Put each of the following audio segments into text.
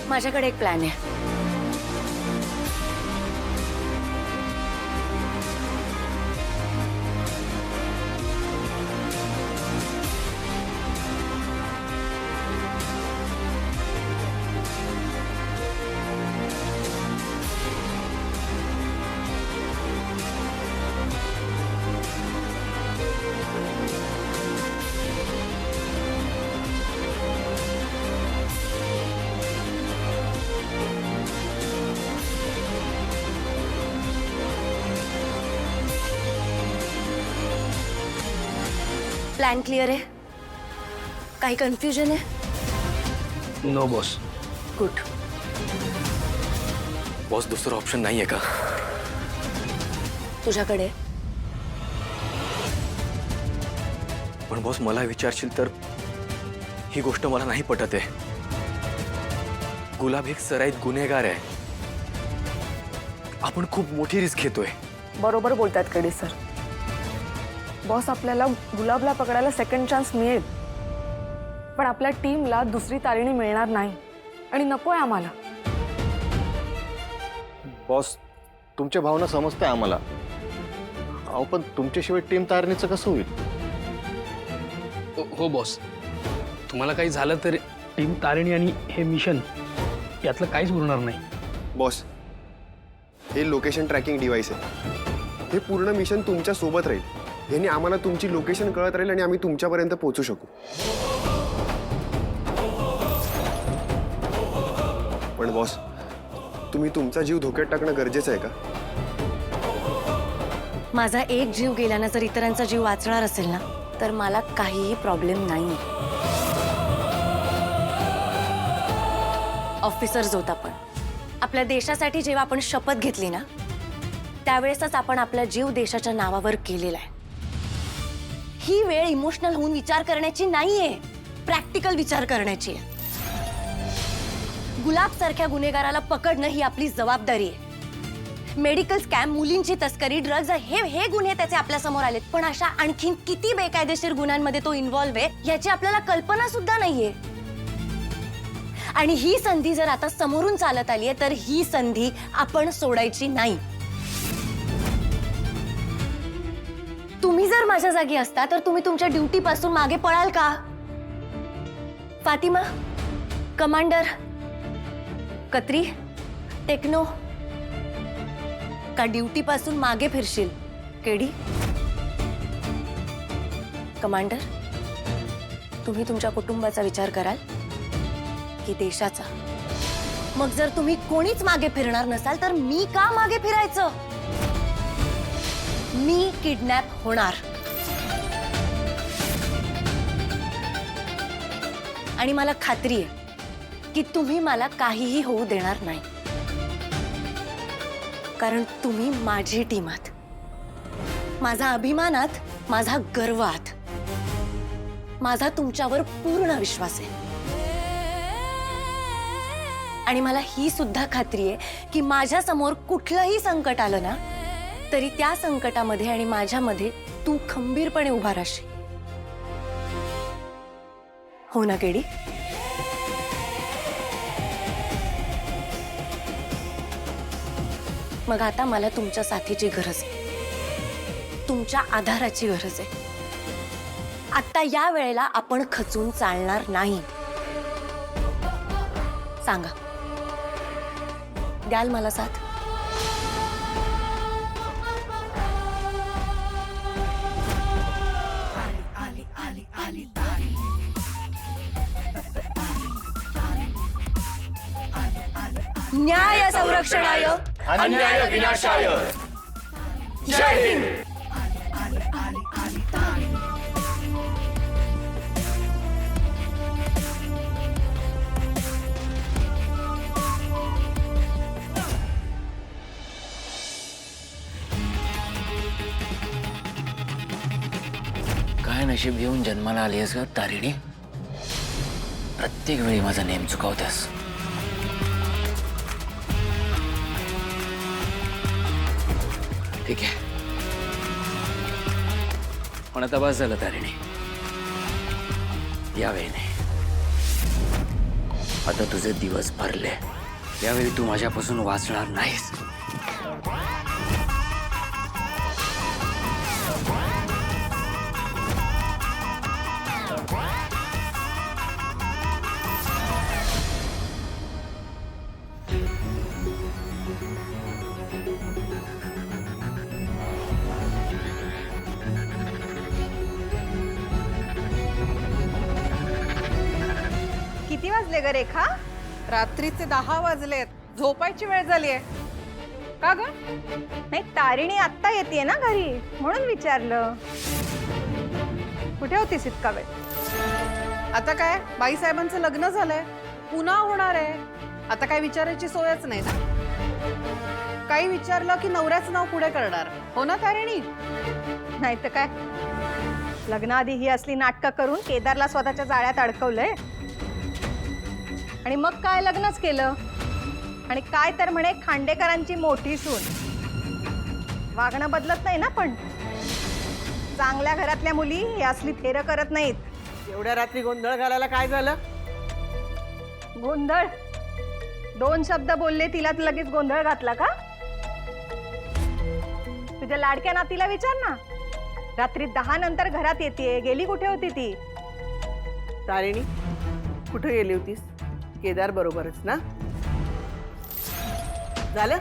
माझ्याकडे एक प्लॅन आहे. प्लॅन क्लिअर आहे? काही कन्फ्युजन आहे? No boss. गुड. बॉस दुसरा ऑप्शन नाही आहे का? तुझ्याकडे? पण बॉस मला विचारशील तर ही गोष्ट मला नाही पटत आहे. गुलाब एक सराईत गुन्हेगार आहे. आपण खूप मोठी रिस्क घेतोय. बरोबर बोलतात केडी सर. बॉस, आपल्याला गुलाबला पकडायला सेकंड चान्स मिळेल, पण आपल्या टीमला दुसरी तारिणी मिळणार नाही आणि नकोय आम्हाला. बॉस, तुमच्या भावना समजते आम्हाला. अहो, पण तुमच्याशिवाय टीम तारणीचं कसं होईल? हो बॉस, तुम्हाला काही झालं तर टीम तारिणी आणि हे मिशन यातलं काहीच उरणार नाही. बॉस, हे लोकेशन ट्रॅकिंग डिव्हाइस आहे. हे पूर्ण मिशन तुमच्या सोबत राहील. याने आम्हाला तुमची लोकेशन कळत राहील आणि आम्ही तुमच्यापर्यंत पोहोचू शकू. पण बॉस, तुम्ही तुमचा जीव धोक्यात टाकणं गरजेचं आहे का? माझा एक जीव गेल्यानं जर इतरांचा जीव वाचणार असेल ना, तर मला काहीही प्रॉब्लेम नाही. ऑफिसर्स होत आपण. आपल्या देशासाठी जेव्हा आपण शपथ घेतली ना, त्यावेळेसच आपण आपला जीव देशाच्या नावावर केलेला आहे. ही वेळ इमोशनल होऊन विचार करण्याची नाहीये, प्रॅक्टिकल विचार करण्याची आहे. गुलाब सारख्या गुन्हेगाराला पकडणं ही आपली जबाबदारी आहे. मेडिकल स्कॅम, मुलींची तस्करी, ड्रग्ज हे गुन्हे त्याचे आपल्या समोर आलेत. पण अशा आणखीन किती बेकायदेशीर गुन्ह्यांमध्ये तो इन्व्हॉल्व्ह आहे याची आपल्याला कल्पना सुद्धा नाहीये. आणि ही संधी जर आता समोरून चालत आली आहे, तर ही संधी आपण सोडायची नाही. तुम्ही जर माझ्या जागी असता तर तुम्ही तुमच्या ड्युटी पासून मागे पळाल का? फातिमा, कमांडर, कत्री, टेक्नो, का ड्युटी पासून मागे फिरशील? केडी, कमांडर, तुम्ही तुमच्या कुटुंबाचा विचार कराल की देशाचा? मग जर तुम्ही कोणीच मागे फिरणार नसाल तर मी का मागे फिरायचं? मी किडनॅप होणार आणि मला खात्री आहे की तुम्ही मला काहीही होऊ देणार नाही, कारण तुम्ही माझी टीम आहात, माझा अभिमान आहात, माझा गर्व आहात. माझा तुमच्यावर पूर्ण विश्वास आहे आणि मला ही सुद्धा खात्री आहे की माझ्या समोर कुठलंही संकट आलं ना, तरी त्या संकटामध्ये आणि माझ्यामध्ये तू खंबीरपणे उभा राहशील. हो ना केडी? मग आता मला तुमच्या साथीची गरज आहे, तुमच्या आधाराची गरज आहे. आता या वेळेला आपण खचून चालणार नाही. सांगा, द्याल मला साथ? न्याय संरक्षणाय, अन्याय विनाशाय. जय हिंद. काय नशीब घेऊन जन्माला आली आहेस ग तारिणी? प्रत्येक वेळी माझा नेम चुकवतेस. ठीक आहे, पण आता बस झालं तारिणी, या वेळेने. आता तुझे दिवस भरले. यावेळी तू माझ्यापासून वाचणार नाहीस. किती वाजले ग रेखा? रात्रीचे 10 वाजलेत. झोपायची वेळ झालीये. का ग? नाही, तारिणी आत्ता येते ना घरी, म्हणून विचारलं. कुठे होतीस इतका वेळ? आता काय, बाईसाहेबांचं लग्न झालंय, पुन्हा होणार आहे. आता काय विचारायची सोयच नाही ना. काही विचारलं की नवऱ्याचं नाव पुढे करणार, हो ना तारिणी? नाही तर काय, लग्नाआधी ही असली नाटकं करून केदारला स्वतःच्या जाळ्यात अडकवलंय. आणि मग काय लग्नच केलं. आणि काय तर म्हणे खांडेकरांची मोठी सून. वागणं बदलत नाही ना. पण चांगल्या घरातल्या मुली ही असली फेरं करत नाहीत. एवढ्या रात्री गोंधळ घालायला काय झालं? गोंधळ? 2 शब्द बोलले तिला लगेच गोंधळ घातला का? तुझ्या लाडक्या नातीला विचार ना. रात्री 10 नंतर घरात येते, गेली कुठे होती ती? तारिणी, कुठे गेली होतीस? केदार बरोबरच ना? झालं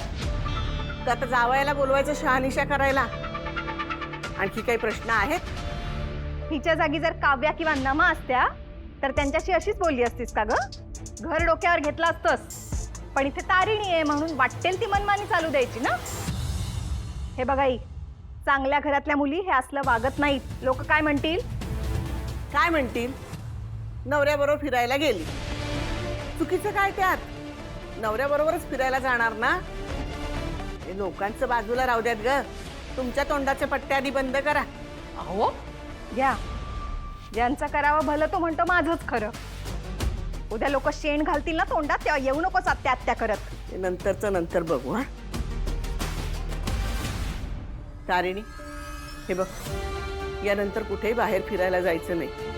तर आता जावयाला बोलवायचं, शहानिशा करायला. आणखी काही प्रश्न आहेत? हिच्या जागी जर काव्या किंवा नमा असत्या तर त्यांच्याशी अशीच बोलली असतीस का ग? घर डोक्यावर घेतलं असतंस. पण इथे तारिणी आहे म्हणून वाटेल ती मनमानी चालू द्यायची ना. हे बघा आई, चांगल्या घरातल्या मुली हे असलं वागत नाहीत. लोक काय म्हणतील? काय म्हणतील? नवऱ्याबरोबर फिरायला गेली, चुकीचं काय त्यात? नवऱ्याबरोबरच फिरायला जाणार ना. हे लोकांचं बाजूला राहू द्यात ग. तुमच्या तोंडाच्या पट्ट्या आधी बंद करा. अहो घ्या, ज्यांचं करावं भलं तो म्हणतो माझंच खरं. उद्या लोक शेण घालतील ना तोंडात, तेव्हा येऊ नकोस आत्या आत्या करत. हे नंतरचं नंतर बघू. हा तारिणी, हे बघ, यानंतर कुठेही बाहेर फिरायला जायचं नाही.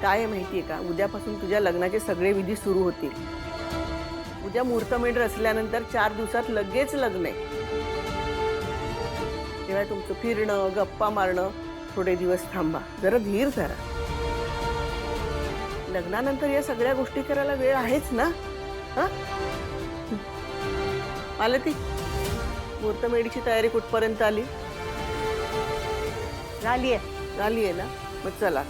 काय आहे माहितीये का, उद्यापासून तुझ्या लग्नाचे सगळे विधी सुरू होतील. उद्या मुहूर्तमेढ रचल्यानंतर 4 दिवसात लगेच लग्न आहे. तेव्हा तुमचं फिरणं, गप्पा मारणं थोडे दिवस थांबा. जरा धीर धरा. लग्नानंतर या सगळ्या गोष्टी करायला वेळ आहेच ना. हा मालती, मुहूर्तमेढीची तयारी कुठपर्यंत आली? झालीये. झाली आहे ना. मग चला,